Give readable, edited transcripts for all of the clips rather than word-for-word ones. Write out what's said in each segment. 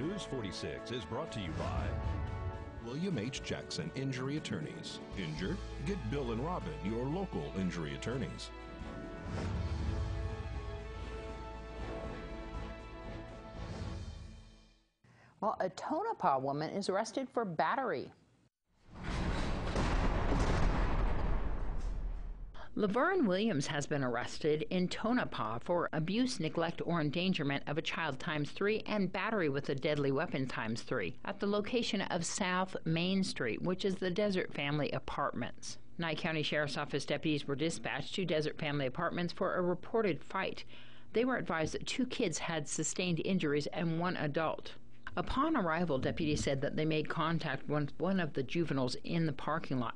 News 46 is brought to you by William H. Jackson Injury Attorneys. Injured? Get Bill and Robin, your local injury attorneys. Well, a Tonopah woman is arrested for battery. Laverne Williams has been arrested in Tonopah for abuse, neglect, or endangerment of a child ×3 and battery with a deadly weapon ×3 at the location of South Main Street, which is the Desert Family Apartments. Nye County Sheriff's Office deputies were dispatched to Desert Family Apartments for a reported fight. They were advised that 2 kids had sustained injuries and 1 adult. Upon arrival, deputies said that they made contact with one of the juveniles in the parking lot.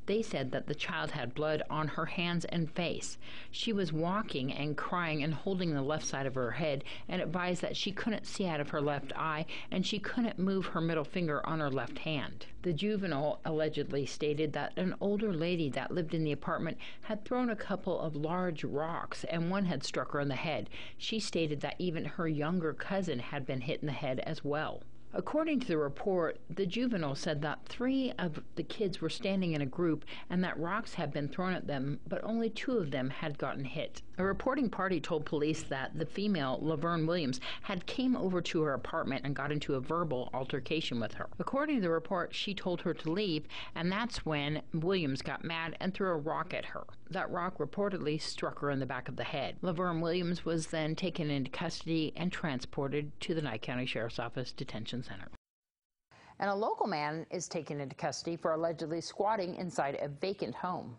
They said that the child had blood on her hands and face. She was walking and crying and holding the left side of her head, and advised that she couldn't see out of her left eye and she couldn't move her middle finger on her left hand. The juvenile allegedly stated that an older lady that lived in the apartment had thrown a couple of large rocks and one had struck her in the head. She stated that even her younger cousin had been hit in the head as well. According to the report, the juvenile said that 3 of the kids were standing in a group and that rocks had been thrown at them, but only 2 of them had gotten hit. A reporting party told police that the female, Laverne Williams, had came over to her apartment and got into a verbal altercation with her. According to the report, she told her to leave, and that's when Williams got mad and threw a rock at her. That rock reportedly struck her in the back of the head. Laverne Williams was then taken into custody and transported to the Nye County Sheriff's Office Detention Center. And a local man is taken into custody for allegedly squatting inside a vacant home.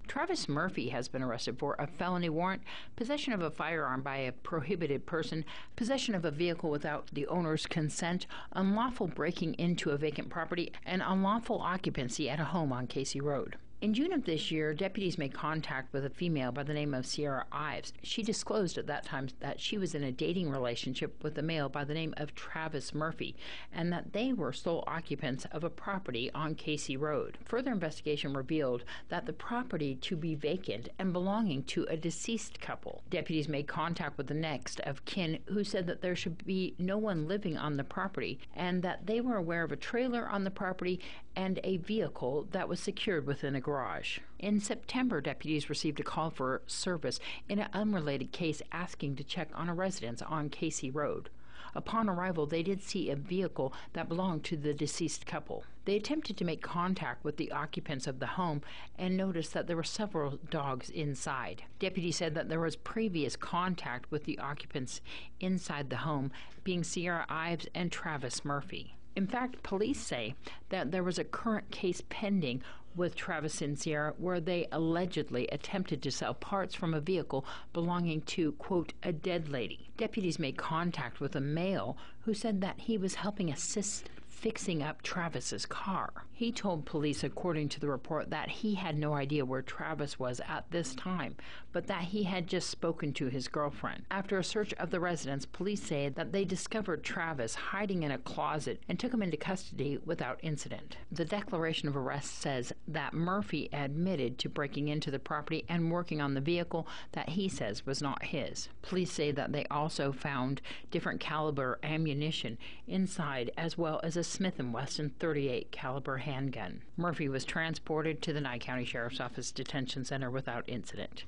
Travis Murphy has been arrested for a felony warrant, possession of a firearm by a prohibited person, possession of a vehicle without the owner's consent, unlawful breaking into a vacant property, and unlawful occupancy at a home on Casey Road. In June of this year, deputies made contact with a female by the name of Sierra Ives. She disclosed at that time that she was in a dating relationship with a male by the name of Travis Murphy, and that they were sole occupants of a property on Casey Road. Further investigation revealed that the property to be vacant and belonging to a deceased couple. Deputies made contact with the next of kin, who said that there should be no one living on the property and that they were aware of a trailer on the property and a vehicle that was secured within a garage. In September, deputies received a call for service in an unrelated case asking to check on a residence on Casey Road. Upon arrival, they did see a vehicle that belonged to the deceased couple. They attempted to make contact with the occupants of the home and noticed that there were several dogs inside. Deputies said that there was previous contact with the occupants inside the home, being Sierra Ives and Travis Murphy. In fact, police say that there was a current case pending with Travis and Sierra where they allegedly attempted to sell parts from a vehicle belonging to, quote, a dead lady. Deputies made contact with a male who said that he was helping assist fixing up Travis's car. He told police, according to the report, that he had no idea where Travis was at this time, but that he had just spoken to his girlfriend. After a search of the residence, police say that they discovered Travis hiding in a closet and took him into custody without incident. The declaration of arrest says that Murphy admitted to breaking into the property and working on the vehicle that he says was not his. Police say that they also found different caliber ammunition inside, as well as a Smith & Wesson .38 caliber handgun. Murphy was transported to the Nye County Sheriff's Office Detention Center without incident.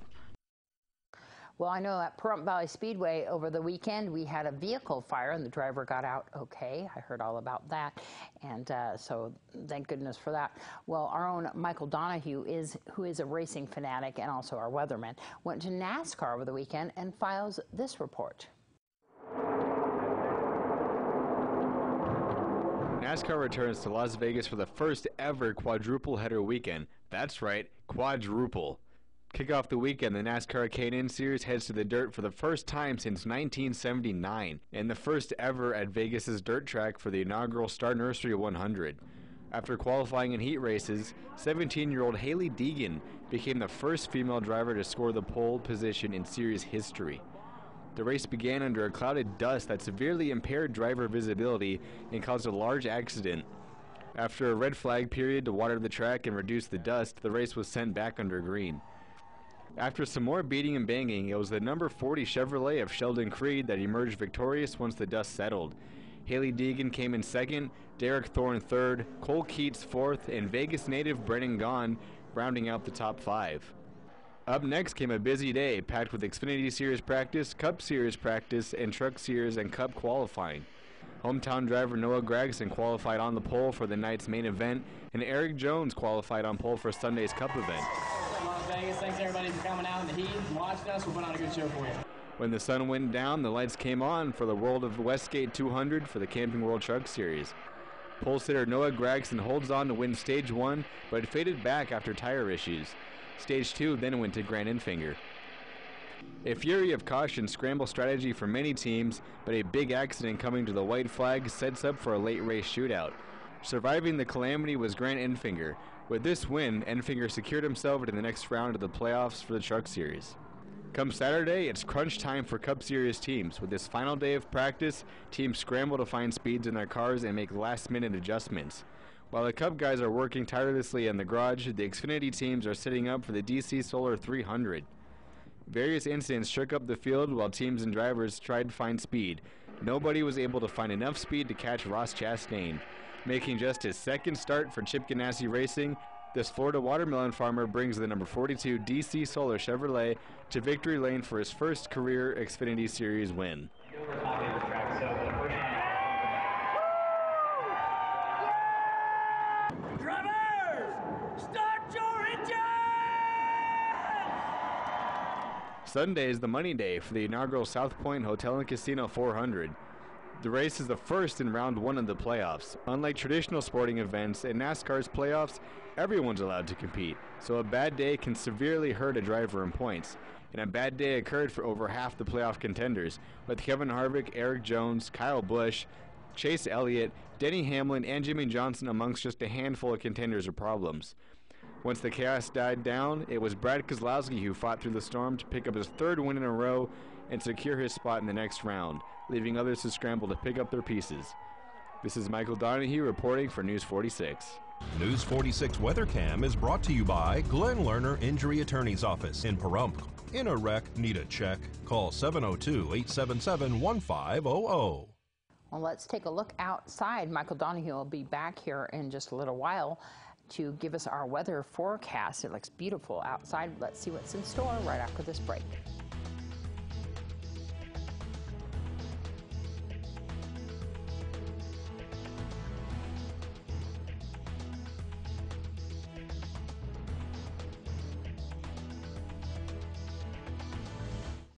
Well, I know at Pahrump Valley Speedway over the weekend we had a vehicle fire and the driver got out okay. I heard all about that, and so thank goodness for that. Well, our own Michael Donahue, who is a racing fanatic and also our weatherman, went to NASCAR over the weekend and files this report. NASCAR returns to Las Vegas for the first ever quadruple header weekend. That's right, quadruple. Kick off the weekend, the NASCAR K&N Series heads to the dirt for the first time since 1979, and the first ever at Vegas's dirt track for the inaugural Star Nursery 100. After qualifying in heat races, 17-year-old Hailie Deegan became the first female driver to score the pole position in series history. The race began under a cloud of dust that severely impaired driver visibility and caused a large accident. After a red flag period to water the track and reduce the dust, the race was sent back under green. After some more beating and banging, it was the number 40 Chevrolet of Sheldon Creed that emerged victorious once the dust settled. Haley Deegan came in second, Derek Thorne third, Cole Keats fourth, and Vegas native Brennan Gaughan rounding out the top 5. Up next came a busy day, packed with Xfinity Series practice, Cup Series practice, and Truck Series and Cup qualifying. Hometown driver Noah Gragson qualified on the pole for the night's main event, and Eric Jones qualified on pole for Sunday's Cup event. Las Vegas, thanks everybody for coming out in the heat and watching us. We'll put on a good show for you. When the sun went down, the lights came on for the World of Westgate 200 for the Camping World Truck Series. Pole sitter Noah Gragson holds on to win Stage 1, but it faded back after tire issues. Stage 2 then went to Grant Enfinger. A fury of caution scramble strategy for many teams, but a big accident coming to the white flag sets up for a late race shootout. Surviving the calamity was Grant Enfinger. With this win, Enfinger secured himself into the next round of the playoffs for the Truck Series. Come Saturday, it's crunch time for Cup Series teams. With this final day of practice, teams scramble to find speeds in their cars and make last-minute adjustments. While the Cup guys are working tirelessly in the garage, the Xfinity teams are setting up for the DC Solar 300. Various incidents shook up the field while teams and drivers tried to find speed. Nobody was able to find enough speed to catch Ross Chastain. Making just his second start for Chip Ganassi Racing, this Florida watermelon farmer brings the number 42 DC Solar Chevrolet to victory lane for his first career Xfinity Series win. Sunday is the money day for the inaugural South Point Hotel and Casino 400. The race is the first in round 1 of the playoffs. Unlike traditional sporting events, in NASCAR's playoffs, everyone's allowed to compete, so a bad day can severely hurt a driver in points. And a bad day occurred for over half the playoff contenders, with Kevin Harvick, Eric Jones, Kyle Busch, Chase Elliott, Denny Hamlin, and Jimmy Johnson amongst just a handful of contenders or problems. Once the chaos died down, it was Brad Keselowski who fought through the storm to pick up his 3rd win in a row and secure his spot in the next round, leaving others to scramble to pick up their pieces. This is Michael Donahue reporting for News 46. News 46 Weather Cam is brought to you by Glenn Lerner Injury Attorney's Office in Pahrump. In a wreck, need a check? Call 702-877-1500. Well, let's take a look outside. Michael Donahue will be back here in just a little while to give us our weather forecast. It looks beautiful outside. Let's see what's in store right after this break.